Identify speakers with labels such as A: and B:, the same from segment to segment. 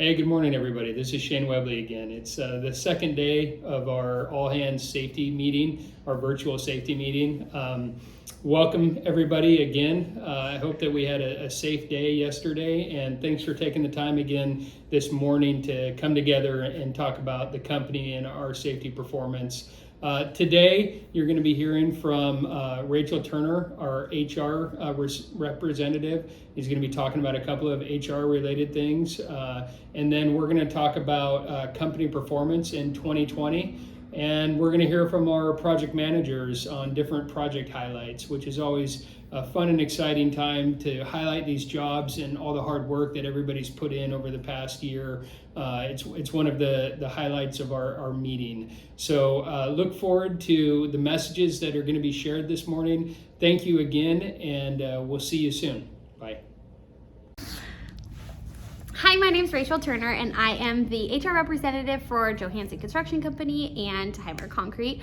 A: Hey, good morning, everybody. This is Shane Webley again. It's the second day of our all hands safety meeting, our virtual safety meeting. Welcome, everybody, again. I hope that we had a safe day yesterday, and thanks for taking the time again this morning to come together and talk about the company and our safety performance. Today, you're going to be hearing from Rachel Turner, our HR representative. He's going to be talking about a couple of HR related things. And then we're going to talk about company performance in 2020. And we're going to hear from our project managers on different project highlights, which is always a fun and exciting time to highlight these jobs and all the hard work that everybody's put in over the past year. It's one of the highlights of our meeting. So look forward to the messages that are going to be shared this morning. Thank you again, and we'll see you soon. Bye.
B: Hi, my name is Rachel Turner, and I am the HR representative for Johansson Construction Company and Highmark Concrete.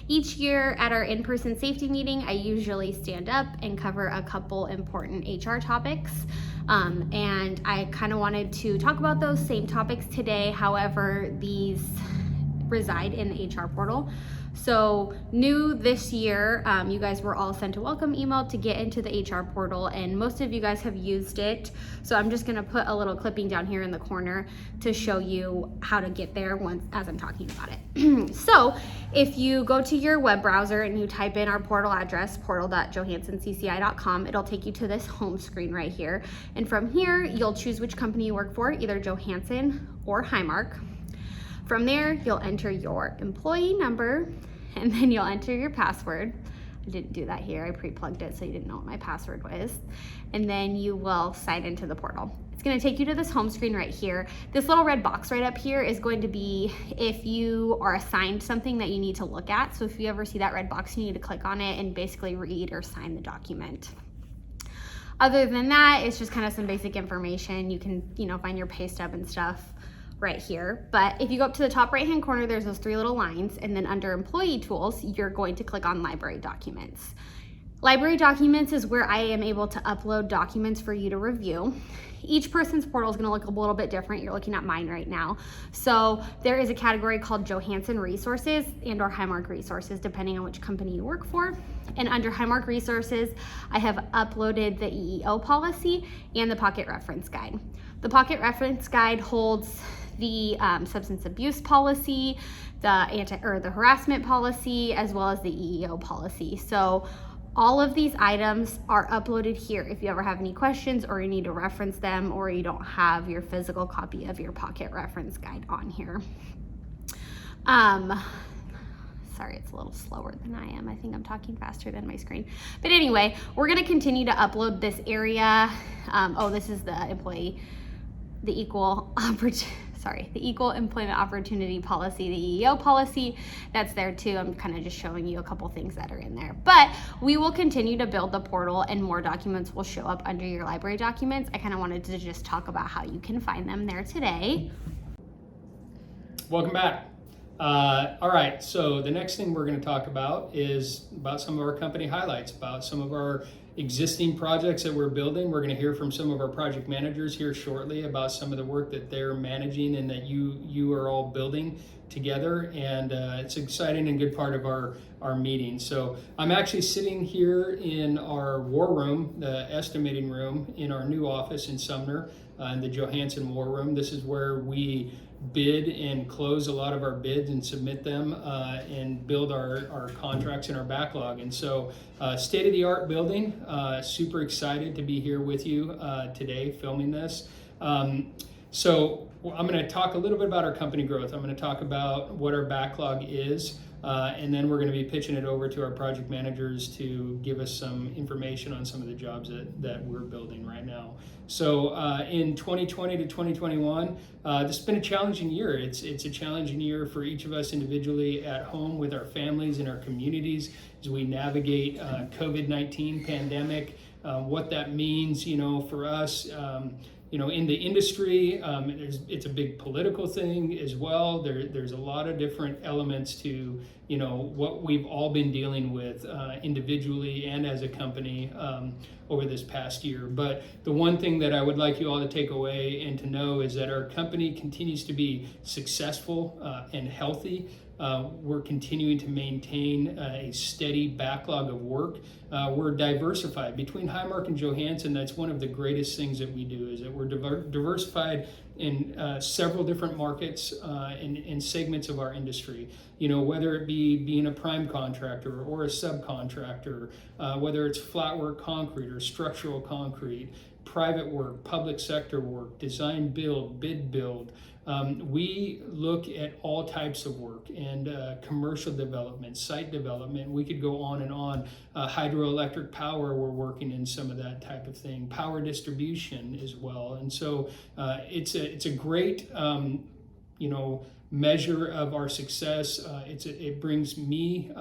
B: Each year at our in-person safety meeting, I usually stand up and cover a couple important HR topics. And I kind of wanted to talk about those same topics today. However, these reside in the HR portal. So new this year, you guys were all sent a welcome email to get into the HR portal, and most of you guys have used it. So I'm just gonna put a little clipping down here in the corner to show you how to get there as I'm talking about it. So if you go to your web browser and you type in our portal address, portal.johanssonCCI.com, it'll take you to this home screen right here. And from here, you'll choose which company you work for, either Johansson or Highmark. From there, you'll enter your employee number, and then you'll enter your password. I didn't do that here, I pre-plugged it so you didn't know what my password was. And then you will sign into the portal. It's gonna take you to this home screen right here. This little red box right up here is going to be if you are assigned something that you need to look at. So if you ever see that red box, you need to click on it and basically read or sign the document. Other than that, it's just kind of some basic information. You can, find your pay stub and stuff right here. But if you go up to the top right hand corner, there's those three little lines, and then under employee tools, you're going to click on library documents. Library documents is where I am able to upload documents for you to review. Each person's portal is going to look a little bit different. You're looking at mine right now. So there is a category called Johansson Resources and or Highmark Resources, depending on which company you work for. And under Highmark Resources, I have uploaded the EEO policy and the Pocket Reference Guide. The Pocket Reference Guide holds the substance abuse policy, the harassment policy, as well as the EEO policy. So all of these items are uploaded here. If you ever have any questions or you need to reference them, or you don't have your physical copy of your Pocket Reference Guide on here. Sorry, it's a little slower than I am. I think I'm talking faster than my screen. But anyway, we're gonna continue to upload this area. This is the Equal Employment Opportunity Policy, the EEO policy, that's there too. I'm kind of just showing you a couple things that are in there. But we will continue to build the portal, and more documents will show up under your library documents. I kind of wanted to just talk about how you can find them there today.
A: Welcome back. All right, so the next thing we're going to talk about is about some of our company highlights, about some of our existing projects that we're building. We're going to hear from some of our project managers here shortly about some of the work that they're managing and that you are all building together, and it's an exciting and good part of our meeting. So I'm actually sitting here in our war room, the estimating room in our new office in Sumner, in the Johansson War Room. This is where we bid and close a lot of our bids and submit them and build our contracts and our backlog. And so state-of-the-art building, super excited to be here with you today filming this. So I'm going to talk a little bit about our company growth. I'm going to talk about what our backlog is, and then we're going to be pitching it over to our project managers to give us some information on some of the jobs that we're building right now. So in 2020 to 2021, this has been a challenging year. It's a challenging year for each of us individually at home with our families and our communities as we navigate COVID-19 pandemic, what that means, for us. in the industry, it's a big political thing as well. There's a lot of different elements to what we've all been dealing with individually and as a company over this past year. But the one thing that I would like you all to take away and to know is that our company continues to be successful and healthy. We're continuing to maintain a steady backlog of work. We're diversified between Highmark and Johansen. That's one of the greatest things that we do, is that we're diversified in several different markets and segments of our industry. Whether it be being a prime contractor or a subcontractor, whether it's flat work concrete or structural concrete, private work, public sector work, design build, bid build. We look at all types of work, and commercial development, site development. We could go on and on. Hydroelectric power, we're working in some of that type of thing. Power distribution as well. And so it's a great measure of our success. It brings me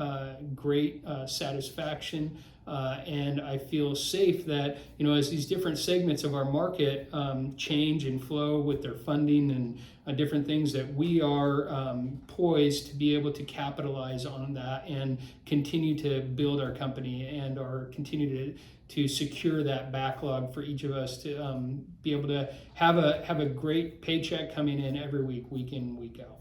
A: great satisfaction. And I feel safe that, as these different segments of our market change and flow with their funding and different things, that we are poised to be able to capitalize on that and continue to build our company and continue to secure that backlog for each of us to be able to have a great paycheck coming in every week in, week out.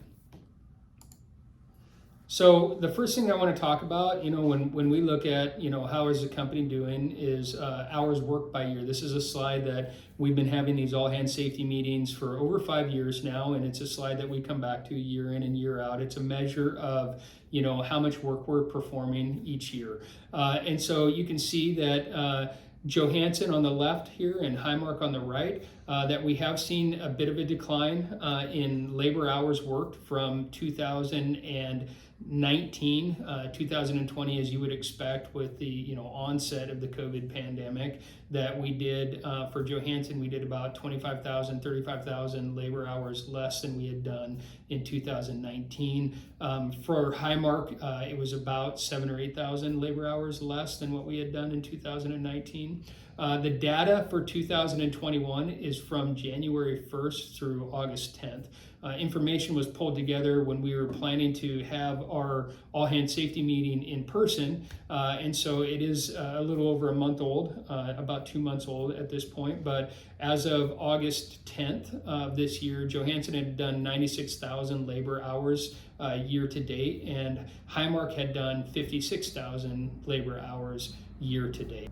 A: So the first thing I want to talk about, when we look at, how is the company doing, is hours worked by year. This is a slide that we've been having these all hands safety meetings for over 5 years now, and it's a slide that we come back to year in and year out. It's a measure of, how much work we're performing each year. And so you can see that Johansen on the left here and Highmark on the right, that we have seen a bit of a decline in labor hours worked from 2020, as you would expect with the onset of the COVID pandemic, that we did for Johansen, we did about 25,000, 35,000 labor hours less than we had done in 2019. For Highmark, it was about 7,000 or 8,000 labor hours less than what we had done in 2019. The data for 2021 is from January 1st through August 10th. Information was pulled together when we were planning to have our all hands safety meeting in person. And so it is a little over a month old, about 2 months old at this point. But as of August 10th of this year, Johansen had done 96,000 labor hours year to date, and Highmark had done 56,000 labor hours year to date.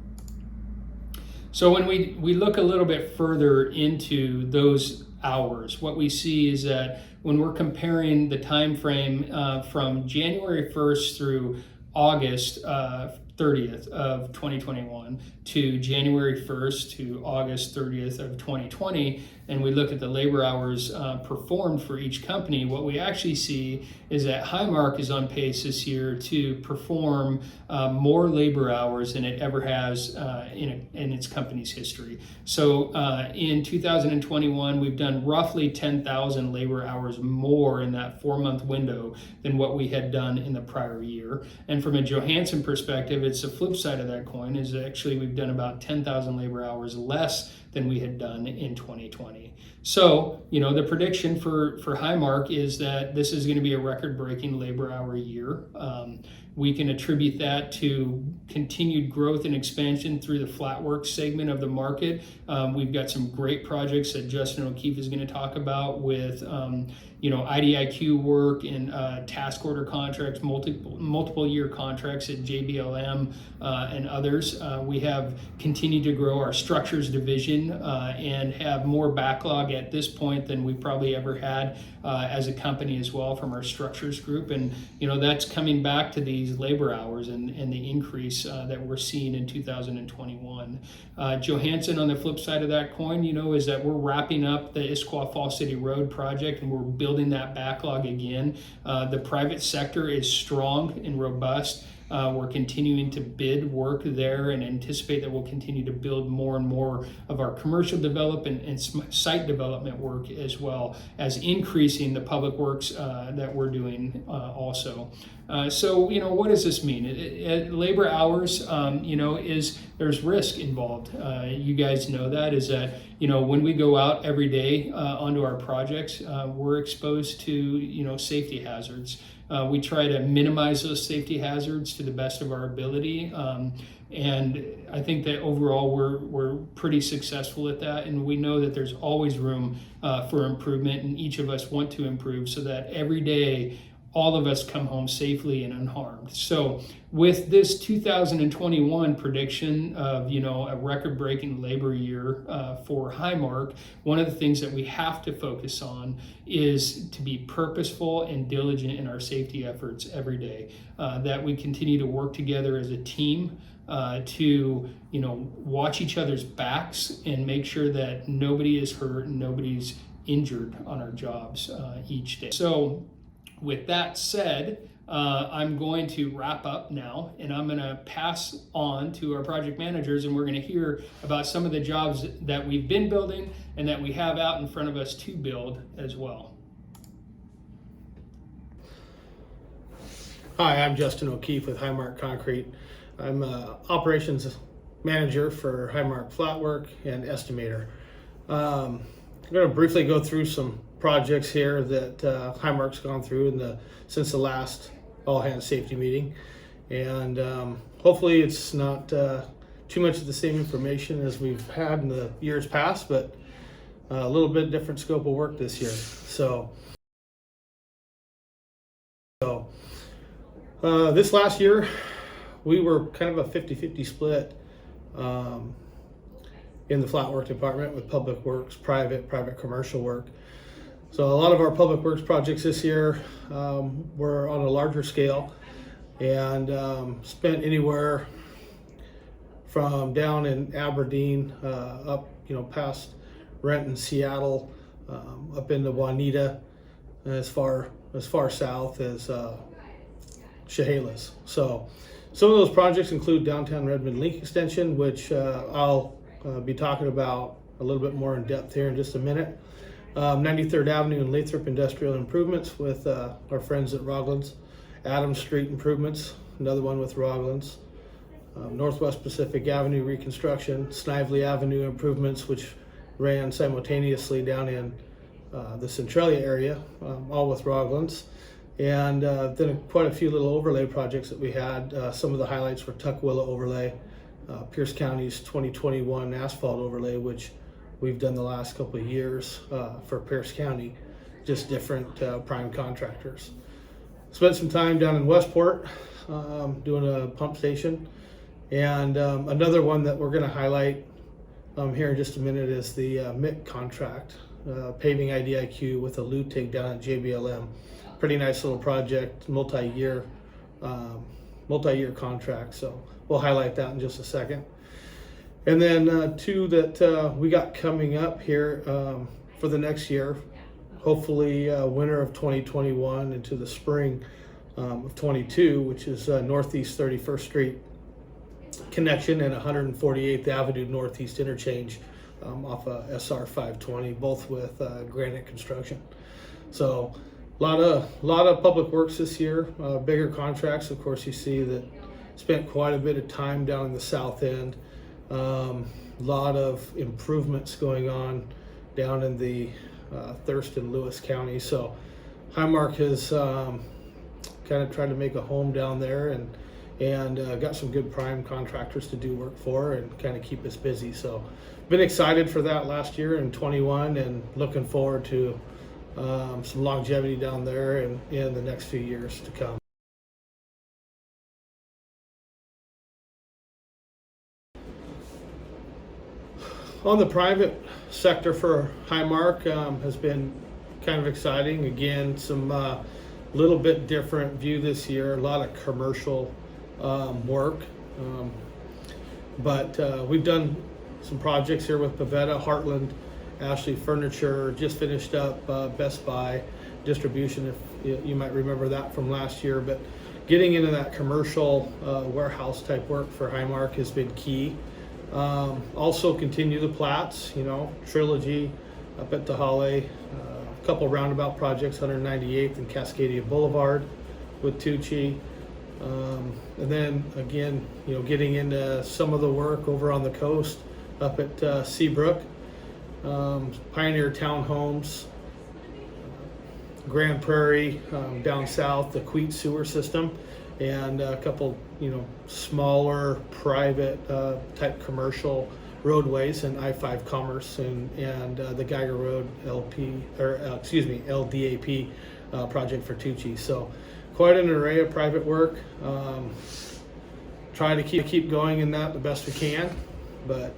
A: So when we look a little bit further into those hours, what we see is that when we're comparing the time frame from January 1st through August 30th of 2021 to January 1st to August 30th of 2020, and we look at the labor hours performed for each company, what we actually see is that Highmark is on pace this year to perform more labor hours than it ever has in its company's history. So in 2021, we've done roughly 10,000 labor hours more in that 4-month window than what we had done in the prior year. And from a Johansen perspective, it's the flip side of that coin, is actually we've done about 10,000 labor hours less than we had done in 2020. So, the prediction for Highmark is that this is going to be a record-breaking labor hour year. We can attribute that to continued growth and expansion through the flat work segment of the market. We've got some great projects that Justin O'Keefe is going to talk about with IDIQ work and task order contracts, multiple year contracts at JBLM and others. We have continued to grow our structures division and have more backlog at this point than we probably ever had as a company as well from our structures group. And that's coming back to these labor hours and the increase that we're seeing in 2021. Johansen, on the flip side of that coin, is that we're wrapping up the Issaquah Fall City Road project, and we're building that backlog again. The private sector is strong and robust. We're continuing to bid work there and anticipate that we'll continue to build more and more of our commercial development and site development work, as well as increasing the public works that we're doing also. So, what does this mean? Labor hours, there's risk involved. You guys know that is that, when we go out every day onto our projects, we're exposed to, safety hazards. We try to minimize those safety hazards to the best of our ability. And I think that overall we're pretty successful at that. And we know that there's always room for improvement, and each of us want to improve so that every day all of us come home safely and unharmed. So with this 2021 prediction of, a record-breaking labor year for Highmark, one of the things that we have to focus on is to be purposeful and diligent in our safety efforts every day, that we continue to work together as a team to, watch each other's backs and make sure that nobody is hurt and nobody's injured on our jobs each day. So with that said, I'm going to wrap up now, and I'm going to pass on to our project managers, and we're going to hear about some of the jobs that we've been building and that we have out in front of us to build as well.
C: Hi, I'm Justin O'Keefe with Highmark Concrete. I'm operations manager for Highmark Flatwork and estimator. I'm going to briefly go through some projects here that Highmark's gone through since the last all hands safety meeting, and hopefully it's not too much of the same information as we've had in the years past, but a little bit different scope of work this year. So this last year we were kind of a 50-50 split in the flat work department with public works, private commercial work. So a lot of our public works projects this year were on a larger scale, and spent anywhere from down in Aberdeen up, past Renton, Seattle, up into Juanita, as far south as Chehalis. So some of those projects include downtown Redmond Link Extension, which I'll be talking about a little bit more in depth here in just a minute. 93rd Avenue and Lathrop Industrial Improvements with our friends at Roglands. Adams Street Improvements, another one with Roglands. Northwest Pacific Avenue Reconstruction, Snively Avenue Improvements, which ran simultaneously down in the Centralia area, all with Roglands. And then quite a few little overlay projects that we had. Some of the highlights were Tukwila Overlay, Pierce County's 2021 asphalt overlay, which we've done the last couple of years for Pierce County, just different prime contractors. Spent some time down in Westport doing a pump station. And another one that we're gonna highlight here in just a minute is the MIC contract, paving IDIQ with a LUTIG down at JBLM. Pretty nice little project, multi-year contract. So we'll highlight that in just a second. And then two that we got coming up here for the next year, hopefully winter of 2021 into the spring of 22, which is Northeast 31st Street connection and 148th Avenue Northeast interchange off of SR 520, both with Granite Construction. So a lot of public works this year, bigger contracts. Of course, you see that spent quite a bit of time down in the south end. A lot of improvements going on down in the Thurston, Lewis County. So Highmark has kind of tried to make a home down there, and got some good prime contractors to do work for and kind of keep us busy. So been excited for that last year in 21, and looking forward to some longevity down there and in the next few years to come. On the private sector for Highmark has been kind of exciting. Again, some little bit different view this year. A lot of commercial work, but we've done some projects here with Pavetta, Heartland, Ashley Furniture. Just finished up Best Buy distribution. If you might remember that from last year, but getting into that commercial warehouse type work for Highmark has been key. Also continue the plats, Trilogy up at the Holly, a couple roundabout projects, 198th and Cascadia Boulevard, with Tucci. And then again, getting into some of the work over on the coast up at Seabrook, Pioneer Townhomes, Grand Prairie, down south, the Queet sewer system, and a couple, smaller private type commercial roadways and I-5 Commerce and the Geiger Road LDAP project for Tucci. So quite an array of private work. Try to keep going in that the best we can, but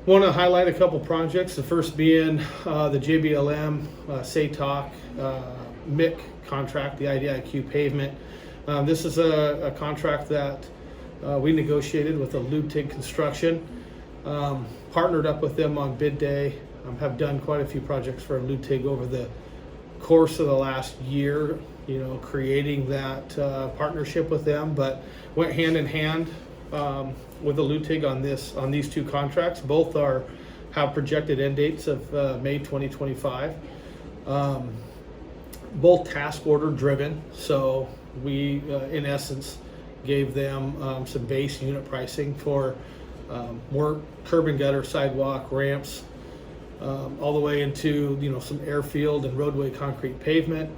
C: want to highlight a couple projects. The first being the JBLM SATOC MIC contract, the IDIQ pavement. This is a contract that we negotiated with the LUTIG Construction, partnered up with them on bid day, have done quite a few projects for LUTIG over the course of the last year, creating that partnership with them, but went hand in hand with the LUTIG on these two contracts. Both have projected end dates of May 2025. Both task order driven, so we in essence gave them some base unit pricing for work, curb and gutter, sidewalk, ramps, all the way into some airfield and roadway concrete pavement.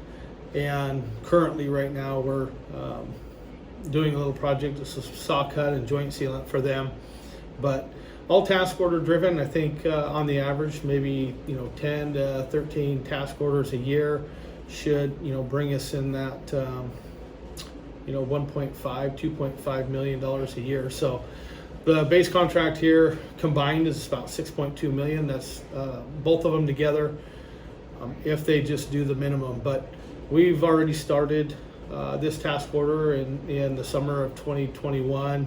C: And currently right now we're doing a little project, it's a saw cut and joint sealant for them, but all task order driven. I think on the average maybe 10 to 13 task orders a year should bring us in that 1.5 $2.5 million a year. So the base contract here combined is about 6.2 million. That's both of them together, if they just do the minimum. But we've already started this task order in the summer of 2021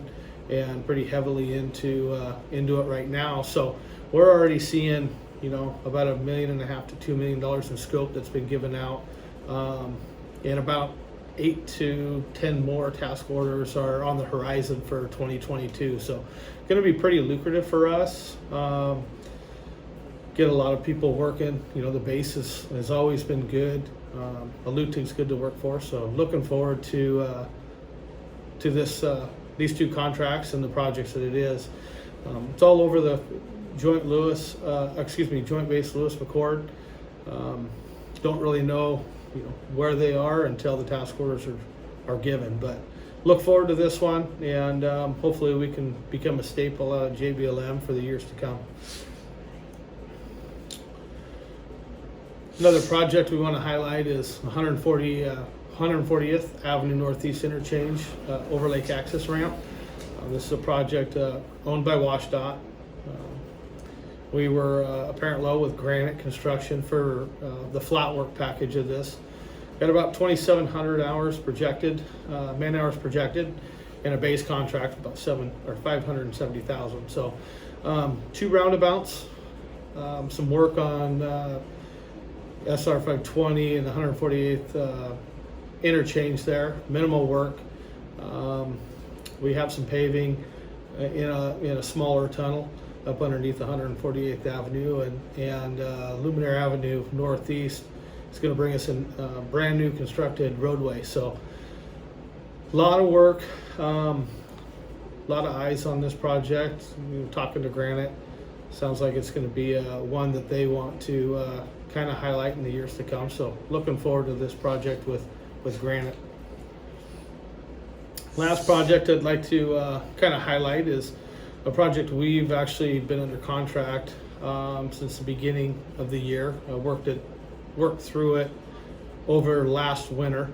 C: and pretty heavily into it right now. So we're already seeing about $1.5 million to $2 million in scope that's been given out, and about 8 to 10 more task orders are on the horizon for 2022. So going to be pretty lucrative for us. Get a lot of people working. The base has always been good. LUTIG's good to work for. So looking forward to these two contracts and the projects that it is. It's all over the Joint Base Lewis McChord. Don't really know where they are until the task orders are given, but look forward to this one, and hopefully we can become a staple out of JBLM for the years to come. Another project we want to highlight is 140th Avenue Northeast Interchange Overlake Access Ramp. This is a project owned by WashDOT. We were apparent low with Granite Construction for the flat work package of this. Got about 2,700 hours projected, man hours projected, and a base contract of about $570,000. So 2 roundabouts, some work on SR 520 and the 148th interchange there. Minimal work. We have some paving in a smaller tunnel up underneath 148th Avenue and Luminaire Avenue Northeast. It's going to bring us in a brand new constructed roadway. So a lot of work, a lot of eyes on this project. Talking to Granite, sounds like it's going to be one that they want to kind of highlight in the years to come. So looking forward to this project with Granite. Last project I'd like to kind of highlight is a project we've actually been under contract since the beginning of the year. Worked through it over last winter,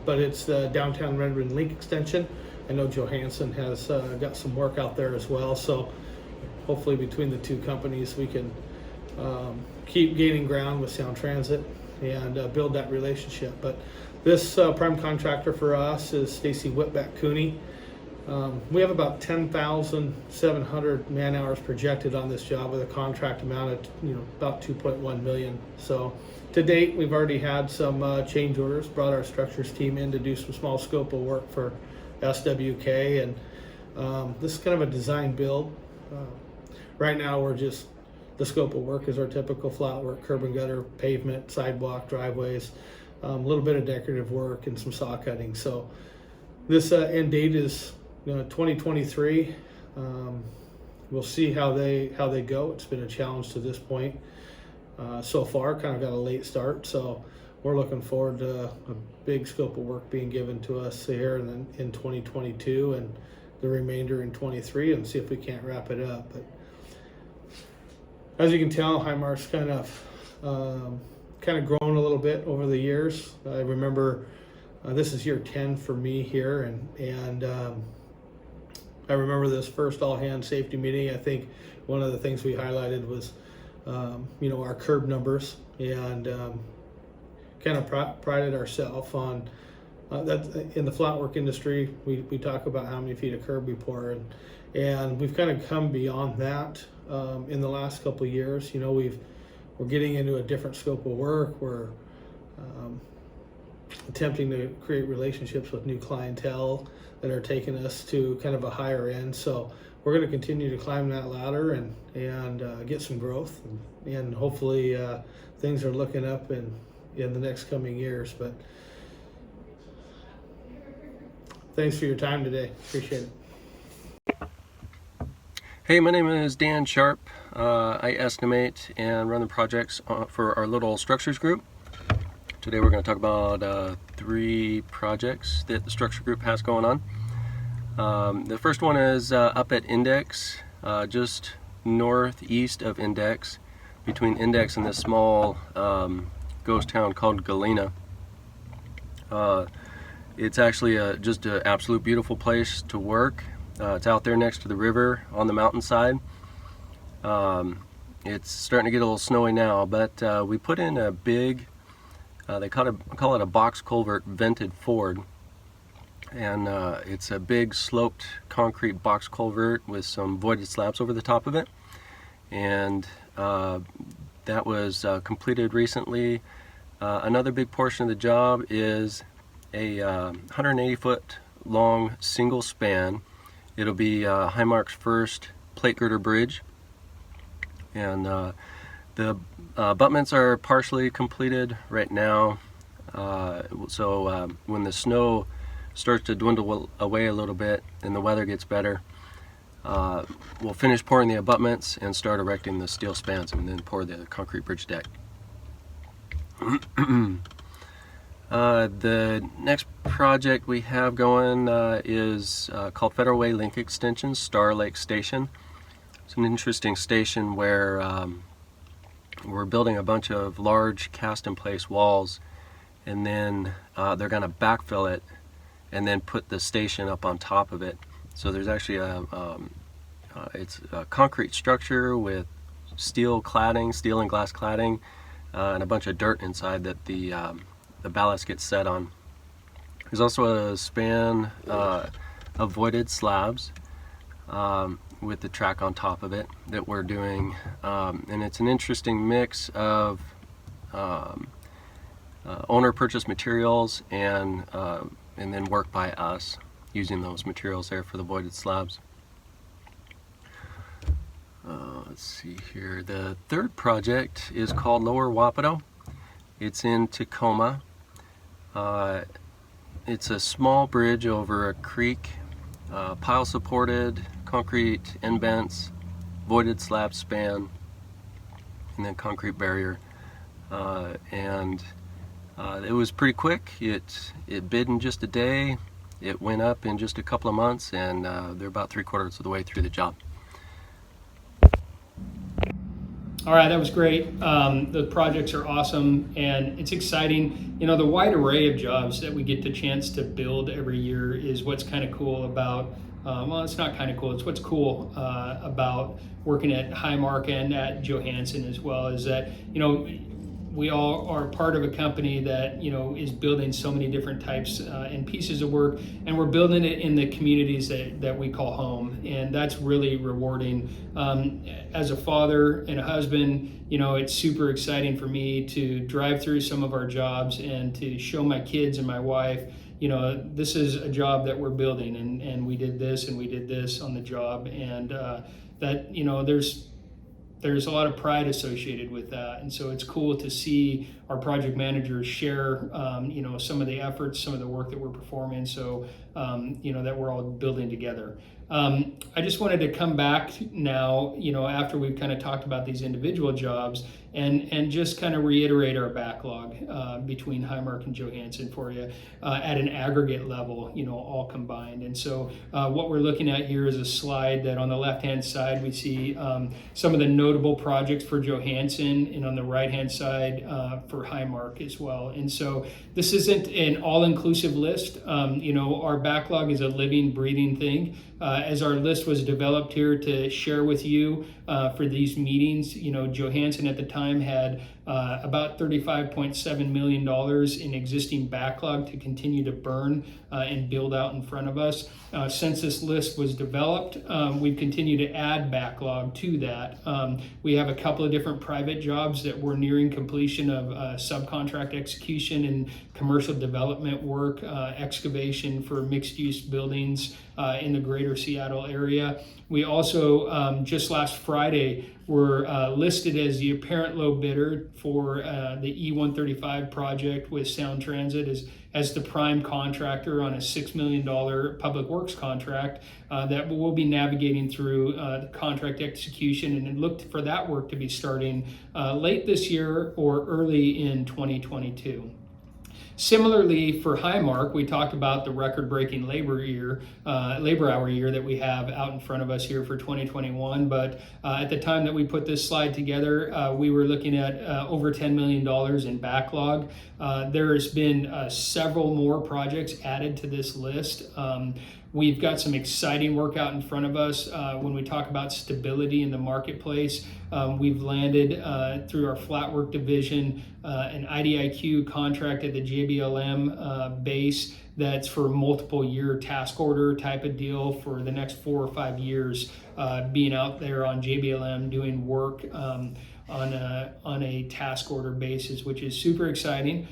C: but it's the downtown Redmond Link extension. I know Johansson has got some work out there as well, so hopefully between the two companies we can keep gaining ground with Sound Transit and build that relationship. But this prime contractor for us is Stacy Whitbeck Cooney. We have about 10,700 man hours projected on this job with a contract amount of about 2.1 million. So to date, we've already had some change orders, brought our structures team in to do some small scope of work for SWK, and this is kind of a design build. Right now the scope of work is our typical flat work, curb and gutter, pavement, sidewalk, driveways. a little bit of decorative work and some saw cutting. So this end date is 2023. We'll see how they go. It's been a challenge to this point so far. Kind of got a late start, so we're looking forward to a big scope of work being given to us here in 2022 and the remainder in 23, and see if we can't wrap it up. But as you can tell, Highmark's kind of grown a little bit over the years. I remember this is year 10 for me here, and I remember this first all-hands safety meeting. I think one of the things we highlighted was our curb numbers, and kind of prided ourselves on that. In the flat work industry, we talk about how many feet of curb we pour, and we've kind of come beyond that in the last couple of years. We're getting into a different scope of work. We're attempting to create relationships with new clientele that are taking us to kind of a higher end. So we're going to continue to climb that ladder and get some growth, and hopefully things are looking up in the next coming years. But thanks for your time today. Appreciate it.
D: Hey, my name is Dan Sharp. I estimate and run the projects for our little structures group. Today we're going to talk about 3 projects that the structure group has going on. The first one is up at Index, just northeast of Index, between Index and this small ghost town called Galena. It's actually just an absolute beautiful place to work. It's out there next to the river on the mountainside. It's starting to get a little snowy now, but we put in a big, they call it a box culvert vented ford. And it's a big sloped concrete box culvert with some voided slabs over the top of it. And that was completed recently. Another big portion of the job is a 180-foot long single span. It'll be Highmark's first plate girder bridge. And the abutments are partially completed right now. So when the snow starts to dwindle away a little bit and the weather gets better, we'll finish pouring the abutments and start erecting the steel spans, and then pour the concrete bridge deck. The next project we have going is called Federal Way Link Extension, Star Lake Station. It's an interesting station where we're building a bunch of large cast-in-place walls, and then they're going to backfill it and then put the station up on top of it. So there's actually it's a concrete structure with steel cladding, steel and glass cladding, and a bunch of dirt inside that the ballast gets set on. There's also a span of voided slabs with the track on top of it that we're doing, and it's an interesting mix of owner purchase materials and then work by us using those materials there for the voided slabs. Let's see here. The third project is called Lower Wapato. It's in Tacoma. It's a small bridge over a creek, pile supported, concrete end vents, voided slab span, and then concrete barrier. It was pretty quick. It bid in just a day. It went up in just a couple of months, and they're about 3/4 of the way through the job.
A: All right, that was great. The projects are awesome, and it's exciting. The wide array of jobs that we get the chance to build every year is what's kind of cool about, well, it's not kind of cool, it's what's cool about working at Highmark and at Johansen as well, is that, we all are part of a company that is building so many different types and pieces of work, and we're building it in the communities that we call home, and that's really rewarding. As a father and a husband, it's super exciting for me to drive through some of our jobs and to show my kids and my wife, this is a job that we're building, and we did this and we did this on the job, and that there's there's a lot of pride associated with that, and so it's cool to see our project managers share, some of the efforts, some of the work that we're performing, so that we're all building together. I just wanted to come back now, after we've kind of talked about these individual jobs, and just kind of reiterate our backlog between Highmark and Johansen for you at an aggregate level, all combined. And so what we're looking at here is a slide that on the left-hand side we see some of the notable projects for Johansen, and on the right-hand side for Highmark as well. And so this isn't an all-inclusive list. Our backlog is a living, breathing thing. As our list was developed here to share with you for these meetings, Johansen at the time had about $35.7 million in existing backlog to continue to burn and build out in front of us. Since this list was developed, we've continued to add backlog to that. We have a couple of different private jobs that we're nearing completion of subcontract execution and commercial development work, excavation for mixed-use buildings in the greater Seattle area. We also, just last Friday, were listed as the apparent low bidder for the E135 project with Sound Transit as the prime contractor on a $6 million public works contract that we'll be navigating through the contract execution, and look for that work to be starting late this year or early in 2022. Similarly, for Highmark, we talked about the record-breaking labor hour year that we have out in front of us here for 2021. But at the time that we put this slide together, we were looking at over $10 million in backlog. There has been several more projects added to this list. We've got some exciting work out in front of us. When we talk about stability in the marketplace, we've landed through our flat work division an IDIQ contract at the JBLM base that's for multiple year task order type of deal for the next 4 or 5 years, being out there on JBLM doing work on a task order basis, which is super exciting.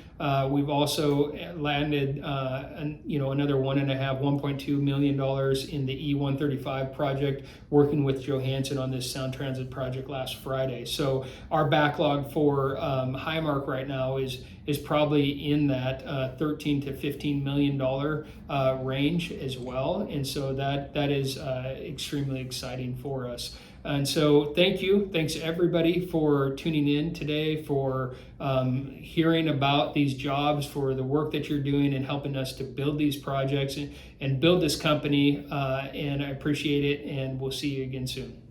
A: We've also landed another $1.2 million in the E135 project, working with Johansen on this Sound Transit project last Friday. So our backlog for Highmark right now is probably in that $13 to $15 million range as well, and so that is extremely exciting for us. And so thanks everybody for tuning in today, for hearing about these jobs, for the work that you're doing and helping us to build these projects and build this company, and I appreciate it, and we'll see you again soon.